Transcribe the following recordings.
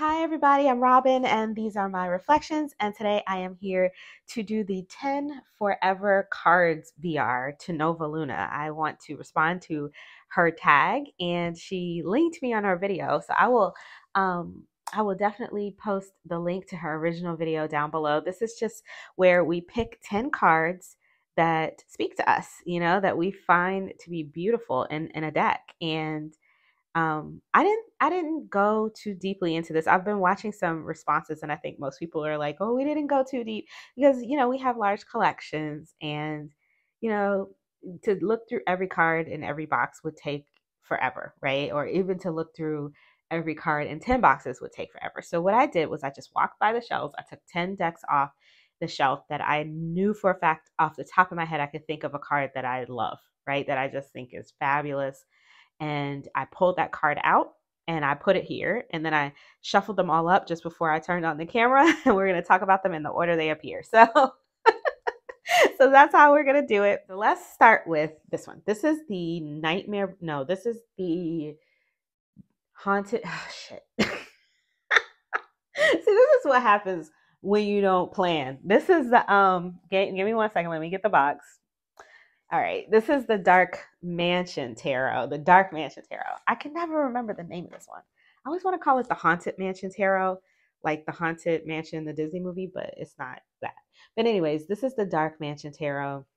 Hi, everybody. I'm Robin, and these are my reflections. And today I am here to do the 10 Forever Cards VR to Nova Luna. I want to respond to her tag, and she linked me on her video. So I will definitely post the link to her original video down below. This is just where we pick 10 cards that speak to us, that we find to be beautiful in a deck. And I didn't go too deeply into this. I've been watching some responses, and I think most people are like, "Oh, we didn't go too deep," because we have large collections, and you know to look through every card in every box would take forever, right? Or even to look through every card in 10 boxes would take forever. So what I did was I just walked by the shelves. I took 10 decks off the shelf that I knew for a fact off the top of my head I could think of a card that I love, right? That I just think is fabulous, and I pulled that card out and I put it here, and then I shuffled them all up just before I turned on the camera, and we're going to talk about them in the order they appear. So so that's how we're going to do it. So let's start with this one. This is the nightmare. No, this is the haunted. Oh, shit. See, this is what happens when you don't plan. This is the give me 1 second. Let me get the box. All right, this is the Dark Mansion Tarot, the Dark Mansion Tarot. I can never remember the name of this one. I always want to call it the Haunted Mansion Tarot, like the Haunted Mansion, the Disney movie, but it's not that. But anyways, this is the Dark Mansion Tarot.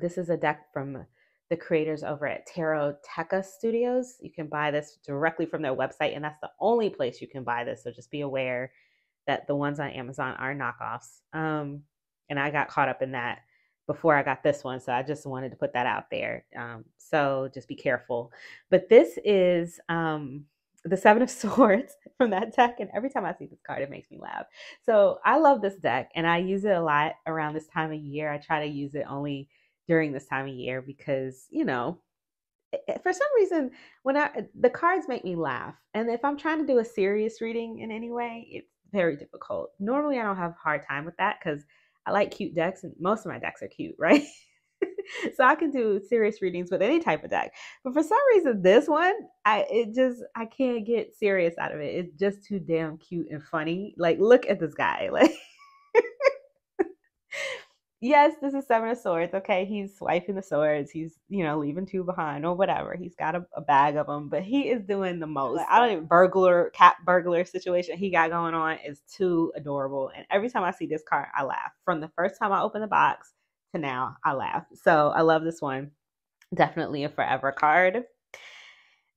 This is a deck from the creators over at Tarot Teca Studios. You can buy this directly from their website, and that's the only place you can buy this. So just be aware that the ones on Amazon are knockoffs. And I got caught up in that before I got this one, so I just wanted to put that out there. So just be careful. But this is the Seven of Swords from that deck, and every time I see this card, it makes me laugh. So I love this deck, and I use it a lot around this time of year. I try to use it only during this time of year because, for some reason, the cards make me laugh, and if I'm trying to do a serious reading in any way, it's very difficult. Normally, I don't have a hard time with that because I like cute decks, and most of my decks are cute, right? So I can do serious readings with any type of deck. But for some reason, this one, I can't get serious out of it. It's just too damn cute and funny. Like, look at this guy. Like, yes, this is Seven of Swords. Okay, he's swiping the swords. He's, leaving two behind or whatever. He's got a bag of them, but he is doing the most. Like, I don't even cat burglar situation he got going on is too adorable. And every time I see this card, I laugh. From the first time I open the box to now, I laugh. So I love this one. Definitely a forever card.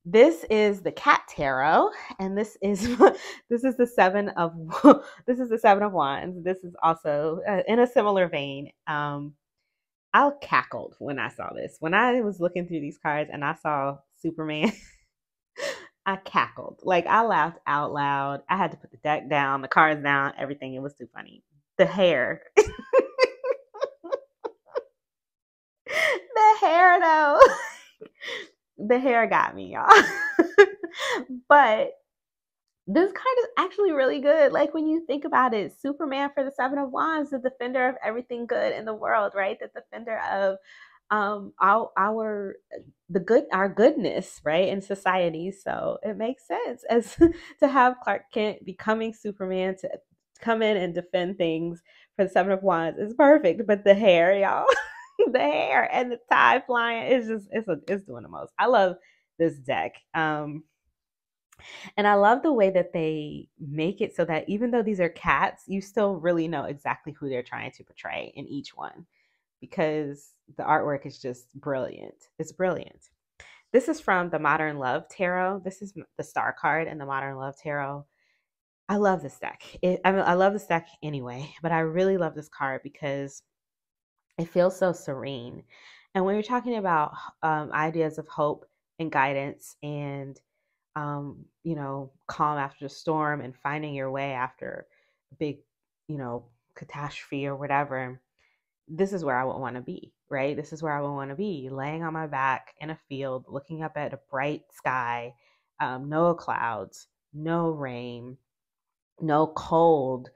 This is the Cat Tarot, and this is the this is the Seven of Wands. This is also in a similar vein. I cackled when I saw this. When I was looking through these cards and I saw Superman, I cackled. Like, I laughed out loud. I had to put the deck down, the cards down, everything. It was too funny. The hair. The hair, though. The hair got me, y'all. But this card is actually really good. Like, when you think about it, Superman for the Seven of Wands, the defender of everything good in the world, right? The defender of our goodness, right, in society. So it makes sense as to have Clark Kent becoming Superman to come in and defend things for the Seven of Wands is perfect. But the hair, y'all. The hair and the tie flying is just it's doing the most. I love this deck. And I love the way that they make it so that even though these are cats, you still really know exactly who they're trying to portray in each one, because the artwork is just brilliant. It's brilliant. This is from the Modern Love Tarot. This is the star card in the Modern Love Tarot. I love this deck. I love this deck anyway, but I really love this card because it feels so serene. And when you're talking about ideas of hope and guidance and, calm after the storm and finding your way after a big, catastrophe or whatever, this is where I would want to be, right? This is where I would want to be, laying on my back in a field, looking up at a bright sky, no clouds, no rain, no cold,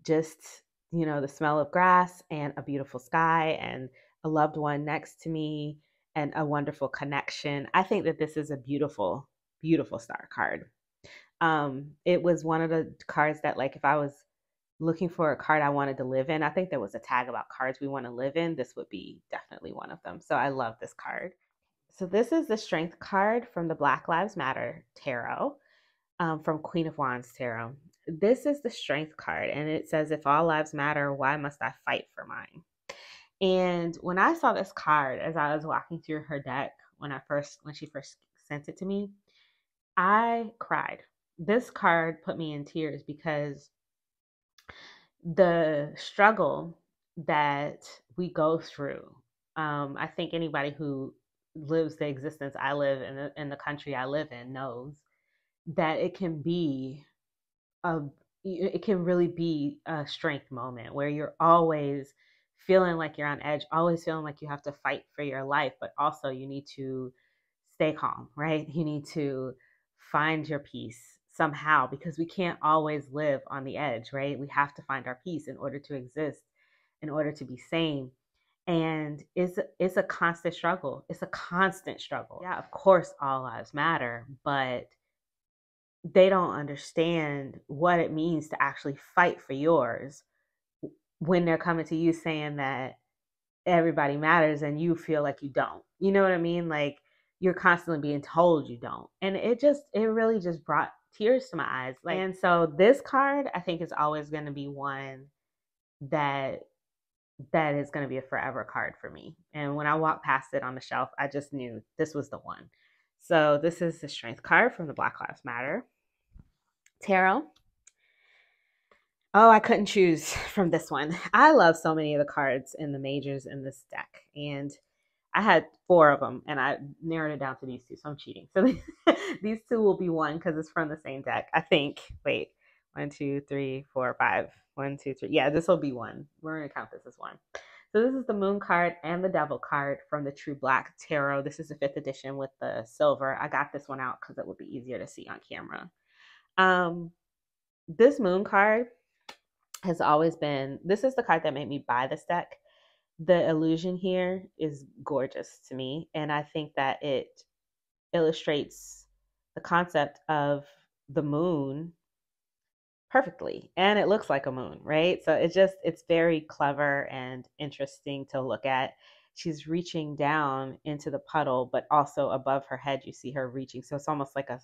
just, the smell of grass and a beautiful sky and a loved one next to me and a wonderful connection. I think that this is a beautiful, beautiful star card. It was one of the cards that, like, if I was looking for a card I wanted to live in, I think there was a tag about cards we want to live in. This would be definitely one of them. So I love this card. So this is the Strength card from the Black Lives Matter Tarot, from Queen of Wands Tarot. This is the Strength card, and it says, if all lives matter, why must I fight for mine? And when I saw this card as I was walking through her deck when she first sent it to me, I cried. This card put me in tears because the struggle that we go through, I think anybody who lives the existence I live in the country I live in knows that a it can really be a strength moment where you're always feeling like you're on edge, always feeling like you have to fight for your life, but also you need to stay calm, right? You need to find your peace somehow, because we can't always live on the edge, right? We have to find our peace in order to exist, in order to be sane. And it's a constant struggle. It's a constant struggle. Yeah, of course all lives matter, but they don't understand what it means to actually fight for yours when they're coming to you saying that everybody matters and you feel like you don't. You know what I mean? Like, you're constantly being told you don't. And it really just brought tears to my eyes. Like, and so this card, I think, is always going to be one that is going to be a forever card for me. And when I walked past it on the shelf, I just knew this was the one. So this is the Strength card from the Black Lives Matter Tarot. Oh, I couldn't choose from this one. I love so many of the cards in the majors in this deck, and I had 4 of them, and I narrowed it down to these 2, so I'm cheating. So these 2 will be one because it's from the same deck, I think. Wait, 1, 2, 3, 4, 5. 1, 2, 3. Yeah, this will be one. We're gonna count this as one. So this is the Moon card and the Devil card from the True Black Tarot. This is the 5th edition with the silver. I got this one out because it would be easier to see on camera. This Moon card has always been, this is the card that made me buy this deck. The illusion here is gorgeous to me, and I think that it illustrates the concept of the moon perfectly, and it looks like a moon, right? So it's very clever and interesting to look at. She's reaching down into the puddle, but also above her head you see her reaching, so it's almost like a,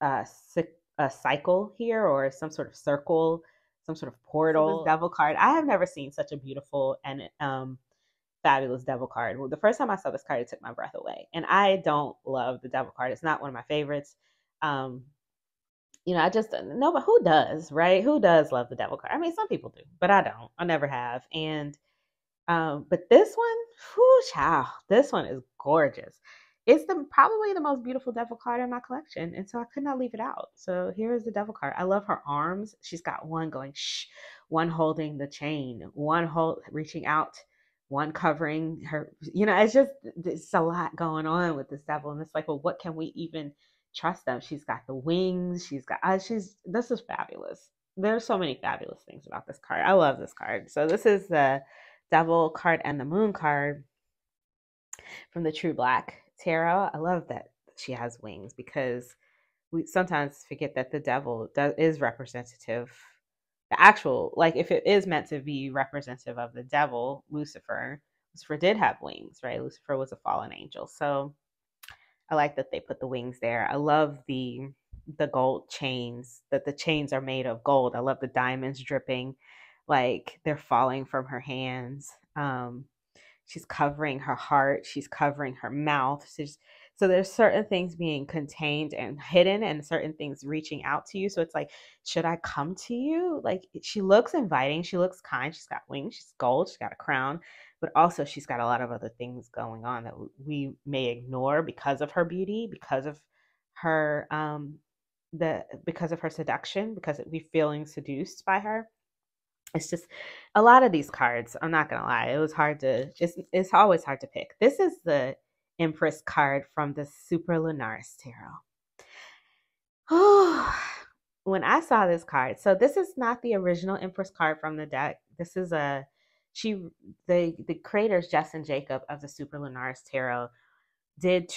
a cycle here, or some sort of circle, some sort of portal. So this Devil card, I have never seen such a beautiful and fabulous Devil card. Well, the first time I saw this card, it took my breath away. And I don't love the Devil card. It's not one of my favorites. I just no, but who does, right? Who does love the Devil card? I mean, some people do, but I don't. I never have. And but this one, whoo, child, this one is gorgeous. It's probably the most beautiful Devil card in my collection, and so I could not leave it out. So here is the Devil card. I love her arms. She's got one going shh, one holding the chain, one reaching out, one covering her. It's a lot going on with this Devil, and it's like, well, what can we even trust them? She's got the wings. This is fabulous. There's so many fabulous things about this card. I love this card. So this is the Devil card and the Moon card from the True Black Tarot. I love that she has wings, because we sometimes forget that the devil is representative. The actual, like, if it is meant to be representative of the devil, Lucifer did have wings, right? Lucifer was a fallen angel. So I like that they put the wings there. I love the gold chains, that the chains are made of gold. I love the diamonds dripping like they're falling from her hands. She's covering her heart. She's covering her mouth. So there's certain things being contained and hidden, and certain things reaching out to you. So it's like, should I come to you? Like, she looks inviting. She looks kind. She's got wings. She's gold. She's got a crown. But also she's got a lot of other things going on that we may ignore because of her beauty, because of her because of her seduction, because we're feeling seduced by her. It's just a lot of these cards. I'm not gonna lie, it's always hard to pick. This is the Empress card from the Superlunaris Tarot. Oh, when I saw this card, so this is not the original Empress card from the deck. This is the creators, Jess and Jacob of the Superlunaris Tarot, did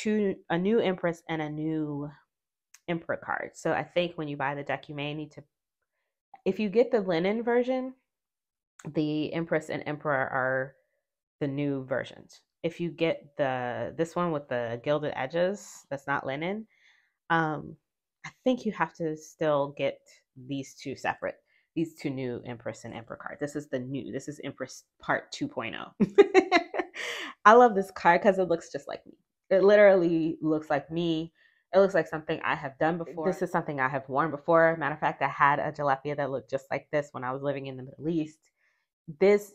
a new Empress and a new emperor cards. So I think when you buy the deck, you may need to, if you get the linen version, the Empress and Emperor are the new versions. If you get this one with the gilded edges, that's not linen. I think you have to still get these two separate, these two new Empress and Emperor cards. This is the new, this is Empress Part 2.0. I love this card because it looks just like me. It literally looks like me. It looks like something I have done before. This is something I have worn before. Matter of fact, I had a jalapia that looked just like this when I was living in the Middle East. This,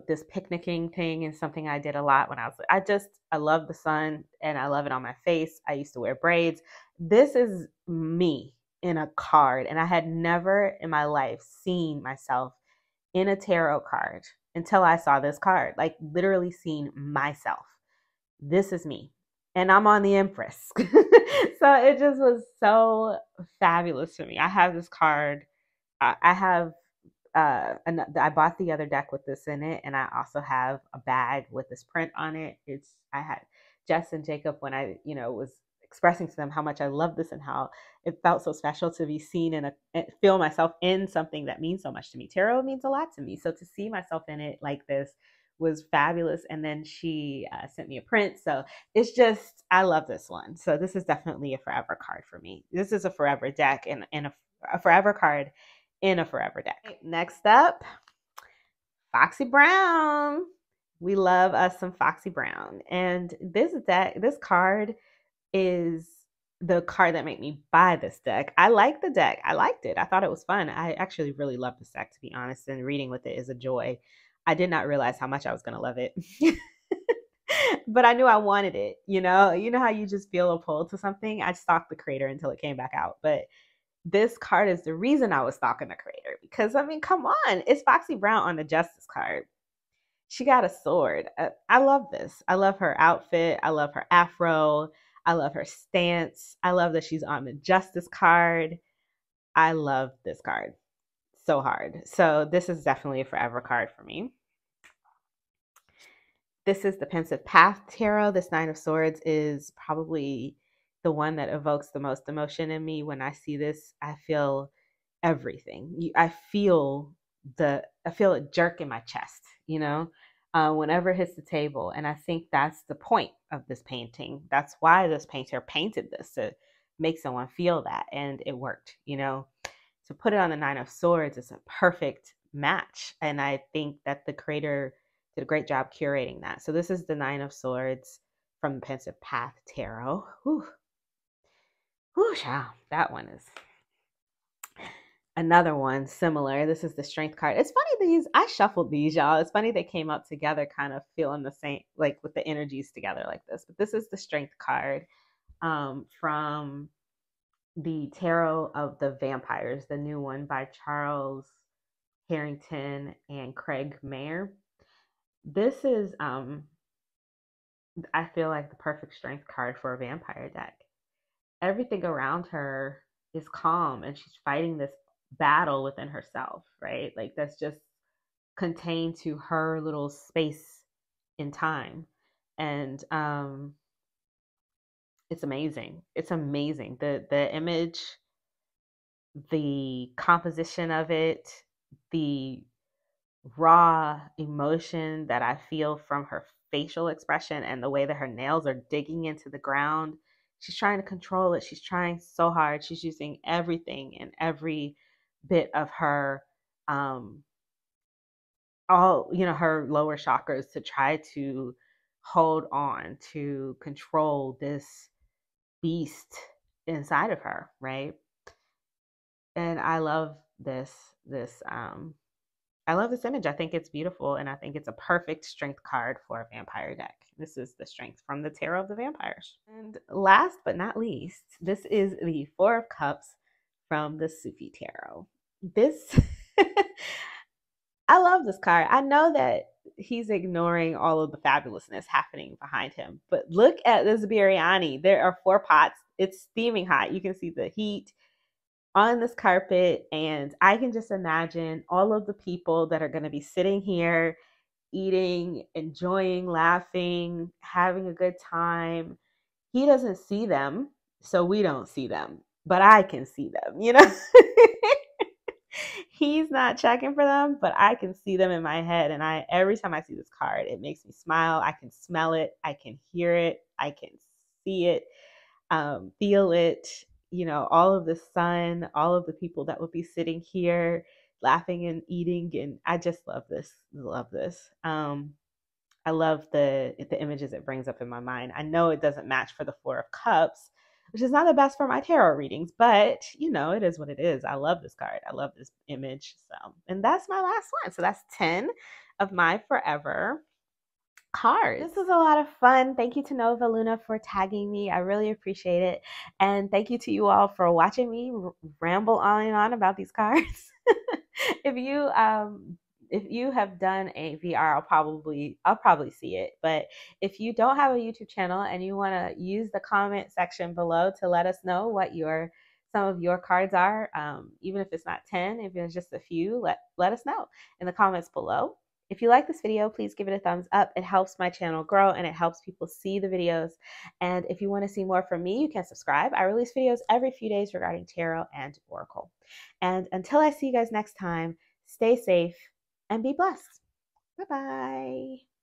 this picnicking thing is something I did a lot when I love the sun and I love it on my face. I used to wear braids. This is me in a card, and I had never in my life seen myself in a tarot card until I saw this card. Like literally seen myself. This is me. And I'm on the Empress. So it just was so fabulous for me. I have this card. I have I bought the other deck with this in it, and I also have a bag with this print on it. I had Jess and Jacob, when I was expressing to them how much I love this and how it felt so special to be seen and feel myself in something that means so much to me. Tarot means a lot to me, so to see myself in it like this was fabulous. And then she sent me a print, so it's just, I love this one. So this is definitely a forever card for me. This is a forever deck and a forever card in a forever deck. Next up, Foxy Brown. We love us some Foxy Brown. And this card is the card that made me buy this deck. I like the deck. I liked it. I thought it was fun. I actually really love this deck, to be honest, and reading with it is a joy. I did not realize how much I was going to love it. But I knew I wanted it. You know how you just feel a pull to something? I stalked the creator until it came back out. But this card is the reason I was stalking the creator, because I mean, come on, it's Foxy Brown on the Justice card. She got a sword. I love this. I love her outfit. I love her afro. I love her stance. I love that she's on the Justice card. I love this card so hard. So this is definitely a forever card for me. This is the Pensive Path Tarot. This Nine of Swords is probably the one that evokes the most emotion in me. When I see this, I feel everything. I feel a jerk in my chest, whenever it hits the table. And I think that's the point of this painting. That's why this painter painted this, to make someone feel that. And it worked, To put it on the Nine of Swords is a perfect match. And I think that the creator did a great job curating that. So this is the Nine of Swords from the Pensive Path Tarot. Whew. Whew, child. That one is another one similar. This is the Strength card. It's funny, I shuffled these, y'all. It's funny they came up together, kind of feeling the same, like with the energies together like this. But this is the Strength card from the Tarot of the Vampires, the new one by Charles Harrington and Craig Mayer. This is, I feel like, the perfect strength card for a vampire deck. Everything around her is calm, and she's fighting this battle within herself, right? Like that's just contained to her little space in time. And it's amazing. It's amazing. The image, the composition of it, the raw emotion that I feel from her facial expression and the way that her nails are digging into the ground. She's trying to control it. She's trying so hard. She's using everything and every bit of her her lower chakras to try to hold on, to control this beast inside of her, right? And I love this I love this image. I think it's beautiful, and I think it's a perfect strength card for a vampire deck. This is the Strength from the Tarot of the Vampires. And last but not least, this is the Four of Cups from the Sufi Tarot. This, I love this card. I know that he's ignoring all of the fabulousness happening behind him, but look at this biryani. There are 4 pots. It's steaming hot. You can see the heat on this carpet, and I can just imagine all of the people that are going to be sitting here eating, enjoying, laughing, having a good time. He doesn't see them, so we don't see them. but I can see them, you know? He's not checking for them, but I can see them in my head. And every time I see this card, it makes me smile. I can smell it. I can hear it. I can see it, feel it, you know, all of the sun, all of the people that would be sitting here laughing and eating. And I just love this. Love this. I love the images it brings up in my mind. I know it doesn't match for the Four of Cups, which is not the best for my tarot readings, but you know, it is what it is. I love this card. I love this image. So, and that's my last one. So that's 10 of my forever cards. This was a lot of fun. Thank you to Nova Luna for tagging me. I really appreciate it. And thank you to you all for watching me ramble on and on about these cards. if you if you have done a VR, I'll probably see it. But if you don't have a YouTube channel and you want to use the comment section below to let us know what some of your cards are, even if it's not 10, if it's just a few, let us know in the comments below. If you like this video, please give it a thumbs up. It helps my channel grow and it helps people see the videos. And if you want to see more from me, you can subscribe. I release videos every few days regarding tarot and oracle. And until I see you guys next time, stay safe and be blessed. Bye-bye.